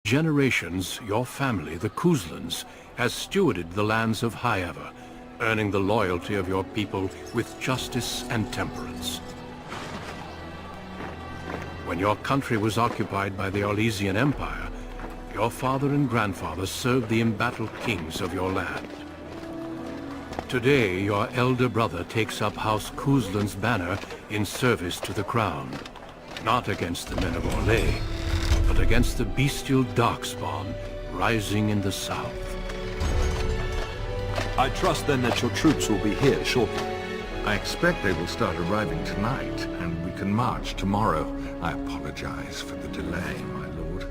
generations, your family, the Kuzlans, has stewarded the lands of Highever, earning the loyalty of your people with justice and temperance. When your country was occupied by the Orlesian Empire, your father and grandfather served the embattled kings of your land. Today, your elder brother takes up House Kuzlan's banner in service to the crown, not against the men of Orlais, but against the bestial darkspawn rising in the south. I trust then that your troops will be here shortly. I expect they will start arriving tonight, and we can march tomorrow. I apologize for the delay, my lord.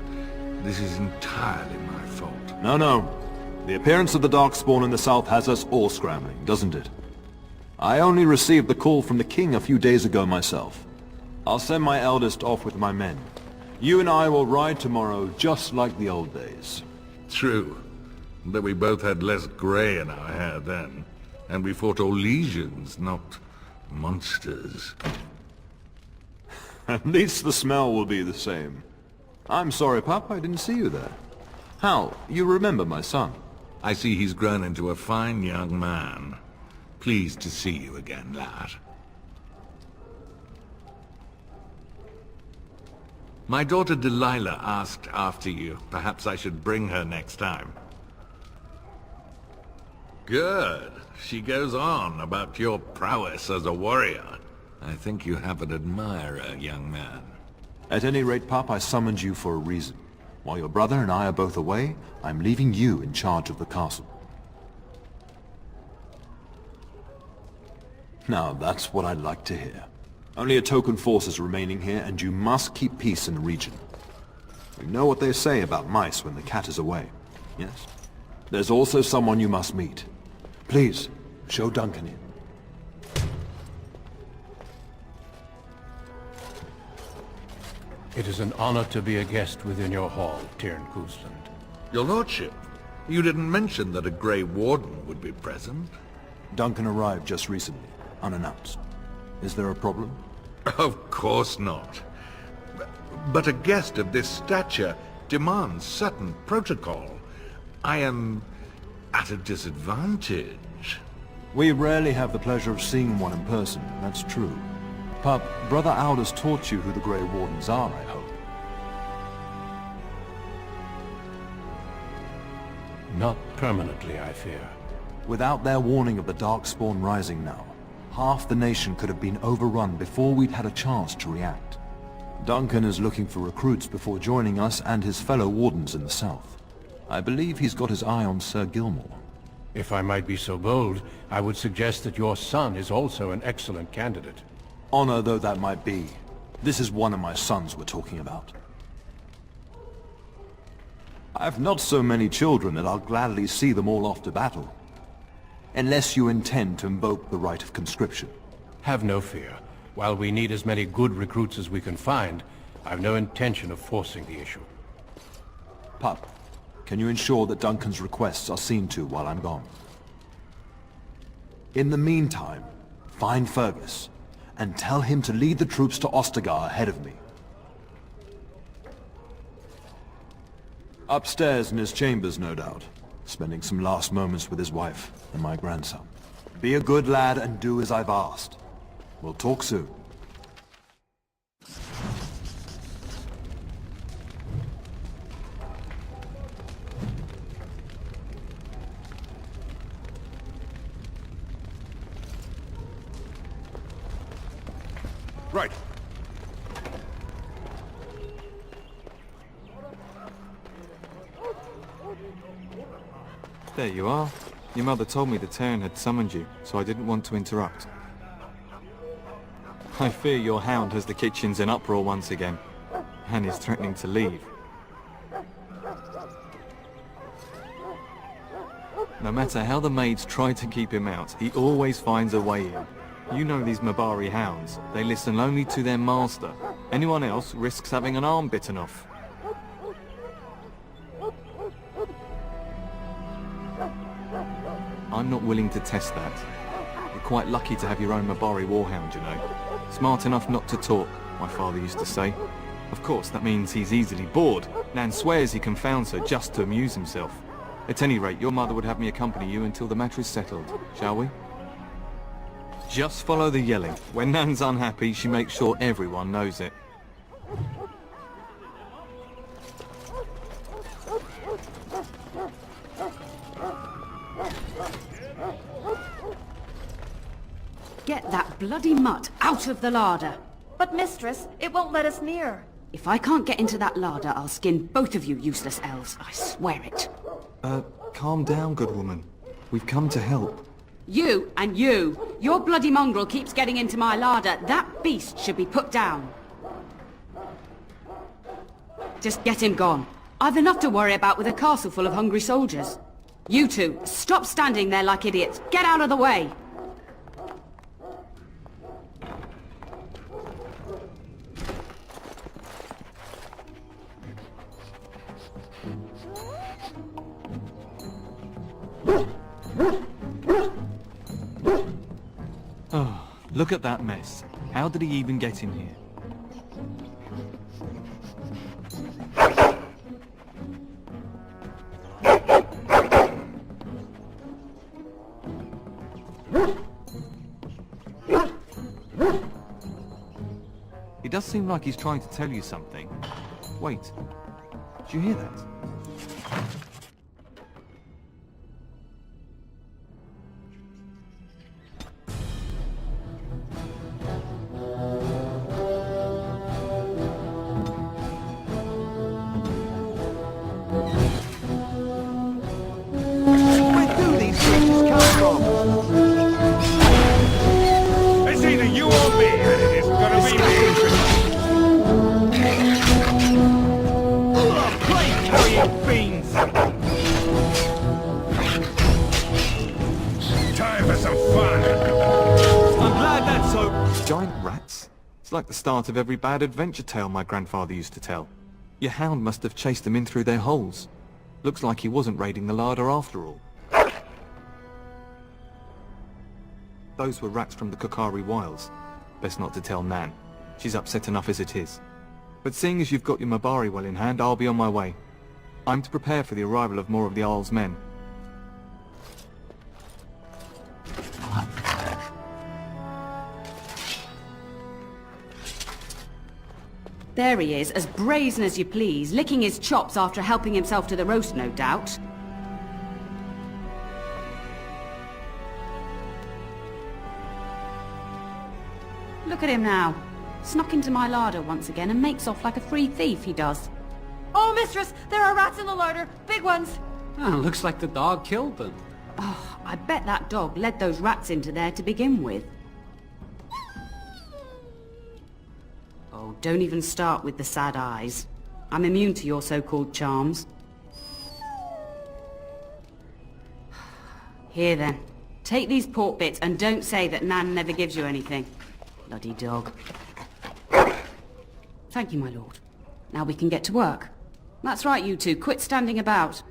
This is entirely my fault. No. The appearance of the Darkspawn in the south has us all scrambling, doesn't it? I only received the call from the king a few days ago myself. I'll send my eldest off with my men. You and I will ride tomorrow just like the old days. True, but we both had less grey in our hair then, and we fought Orlesians, not monsters. At least the smell will be the same. I'm sorry, Pup, I didn't see you there. Hal, you remember my son? I see he's grown into a fine young man. Pleased to see you again, lad. My daughter Delilah asked after you. Perhaps I should bring her next time. Good. She goes on about your prowess as a warrior. I think you have an admirer, young man. At any rate, Pup, I summoned you for a reason. While your brother and I are both away, I'm leaving you in charge of the castle. Now, that's what I'd like to hear. Only a token force is remaining here, and you must keep peace in the region. You know what they say about mice when the cat is away, yes? There's also someone you must meet. Please, show Duncan in. It is an honor to be a guest within your hall, Tyrn Kuzland. Your lordship, you didn't mention that a Grey Warden would be present. Duncan arrived just recently, unannounced. Is there a problem? Of course not. But a guest of this stature demands certain protocol. I am at a disadvantage. We rarely have the pleasure of seeing one in person, that's true. Pup, Brother Aldous taught you who the Grey Wardens are, I hope. Not permanently, I fear. Without their warning of the Darkspawn rising now, half the nation could have been overrun before we'd had a chance to react. Duncan is looking for recruits before joining us and his fellow Wardens in the south. I believe he's got his eye on Sir Gilmore. If I might be so bold, I would suggest that your son is also an excellent candidate. Honor though that might be, this is one of my sons we're talking about. I've not so many children that I'll gladly see them all off to battle. Unless you intend to invoke the right of conscription. Have no fear. While we need as many good recruits as we can find, I've no intention of forcing the issue. Pup, can you ensure that Duncan's requests are seen to while I'm gone? In the meantime, find Fergus, and tell him to lead the troops to Ostagar ahead of me. Upstairs in his chambers, no doubt, spending some last moments with his wife and my grandson. Be a good lad and do as I've asked. We'll talk soon. Right. There you are. Your mother told me the Tyrn had summoned you, so I didn't want to interrupt. I fear your hound has the kitchens in uproar once again, and is threatening to leave. No matter how the maids try to keep him out, he always finds a way in. You know these Mabari hounds. They listen only to their master. Anyone else risks having an arm bitten off. I'm not willing to test that. You're quite lucky to have your own Mabari warhound, you know. Smart enough not to talk, my father used to say. Of course, that means he's easily bored, Nan swears he confounds her just to amuse himself. At any rate, your mother would have me accompany you until the matter is settled, shall we? Just follow the yelling. When Nan's unhappy, she makes sure everyone knows it. Get that bloody mutt out of the larder. But mistress, it won't let us near. If I can't get into that larder, I'll skin both of you useless elves. I swear it. Calm down, good woman. We've come to help. You and you. Your bloody mongrel keeps getting into my larder. That beast should be put down. Just get him gone. I've enough to worry about with a castle full of hungry soldiers. You two, stop standing there like idiots. Get out of the way. Oh, look at that mess. How did he even get in here? It does seem like he's trying to tell you something. Wait, did you hear that? It's either you or me, and it isn't gonna be me. Carrying beans. Time for some fun. I'm glad that's so... Giant rats? It's like the start of every bad adventure tale my grandfather used to tell. Your hound must have chased them in through their holes. Looks like he wasn't raiding the larder after all. Those were rats from the Kokari Wilds. Best not to tell Nan. She's upset enough as it is. But seeing as you've got your Mabari well in hand, I'll be on my way. I'm to prepare for the arrival of more of the Isle's men. There he is, as brazen as you please, licking his chops after helping himself to the roast, no doubt. Look at him now. Snuck into my larder once again and makes off like a free thief, he does. Oh, mistress, there are rats in the larder. Big ones. Oh, looks like the dog killed them. Oh, I bet that dog led those rats into there to begin with. Oh, don't even start with the sad eyes. I'm immune to your so-called charms. Here then, take these pork bits and don't say that Nan never gives you anything. Bloody dog. Thank you, my lord. Now we can get to work. That's right, you two. Quit standing about.